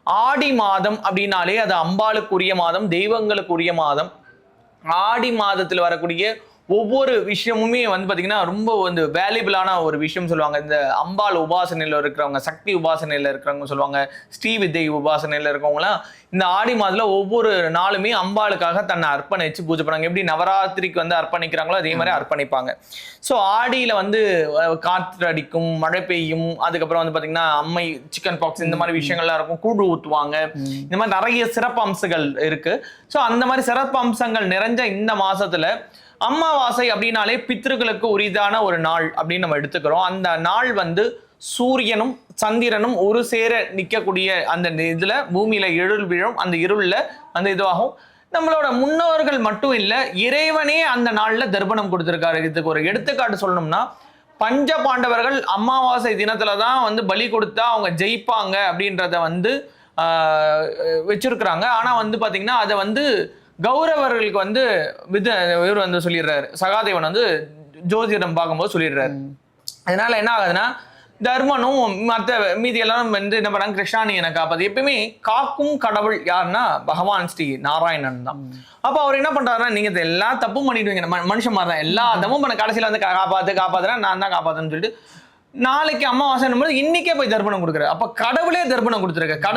ஆடி மாதம் அப்படின்னாலே அது அம்பாளுக்குரிய மாதம், தெய்வங்களுக்குரிய மாதம். ஆடி மாதத்துல வரக்கூடிய ஒவ்வொரு விஷயமுமே வந்து பாத்தீங்கன்னா ரொம்ப வந்து வேல்யூபிளான ஒரு விஷயம் சொல்லுவாங்க. இந்த அம்பாள் உபாசனையில இருக்கிறவங்க, சக்தி உபாசனையில இருக்கிறவங்க சொல்லுவாங்க, ஸ்ரீவித்தை உபாசனையில இருக்கவங்கலாம் இந்த ஆடி மாதத்துல ஒவ்வொரு நாளுமே அம்பாளுக்காக தன்னை அர்ப்பணிச்சு பூஜை பண்ணாங்க. எப்படி நவராத்திரிக்கு வந்து அர்ப்பணிக்கிறாங்களோ அதே மாதிரி அர்ப்பணிப்பாங்க. ஸோ ஆடியில வந்து காற்று அடிக்கும், மழை பெய்யும், அதுக்கப்புறம் வந்து பாத்தீங்கன்னா அம்மை சிக்கன் பாக்ஸ் இந்த மாதிரி விஷயங்கள்லாம் இருக்கும், கூடு ஊத்துவாங்க, இந்த மாதிரி நிறைய சிறப்பு அம்சங்கள் இருக்கு. ஸோ அந்த மாதிரி சிறப்பு அம்சங்கள் நிறைஞ்ச இந்த மாசத்துல அமாவாசை அப்படின்னாலே பித்ருக்களுக்கு உரிதான ஒரு நாள் அப்படின்னு நம்ம எடுத்துக்கிறோம். அந்த நாள் வந்து சூரியனும் சந்திரனும் ஒரு சேர நிற்கக்கூடிய அந்த இதுல பூமியில இருள் விழும். அந்த இருள்ல அந்த இதுவாகும். நம்மளோட முன்னோர்கள் மட்டும் இல்ல, இறைவனே அந்த நாள்ல தர்ப்பணம் கொடுத்திருக்காரு. இதுக்கு ஒரு எடுத்துக்காட்டு சொல்லணும்னா, பஞ்ச பாண்டவர்கள் அமாவாசை தினத்துல தான் வந்து பலி கொடுத்தா அவங்க ஜெயிப்பாங்க அப்படின்றத வந்து வச்சிருக்கிறாங்க. ஆனா வந்து பாத்தீங்கன்னா அதை வந்து கௌரவர்களுக்கு வந்து இவர் வந்து சொல்லிடுறாரு, சகாதேவன் வந்து ஜோதிடம் பார்க்கும்போது சொல்லிடுறாரு. அதனால என்ன ஆகுதுன்னா, தர்மனும் மற்ற மீதி எல்லாம் வந்து என்ன பண்ணாங்க, கிருஷ்ணா நீ என்னை காப்பாது. எப்பயுமே காக்கும் கடவுள் யாருன்னா பகவான் ஸ்ரீ நாராயணன் தான். அப்ப அவர் என்ன பண்றாருன்னா, நீங்க எல்லாம் தப்பும் பண்ணிடுவீங்க, மனுஷன் மாதிரி தான், எல்லா தப்பும் பண்ண கடைசியில வந்து காப்பாத்துறேன் நான் தான் காப்பாத்துன்னு சொல்லிட்டு நாளைக்கு அமாவாசை இன்னைக்கே போய் தர்ப்பணம் கொடுக்குறாரு. அப்ப கடவுளே தர்ப்பணம் கொடுத்துருக்க.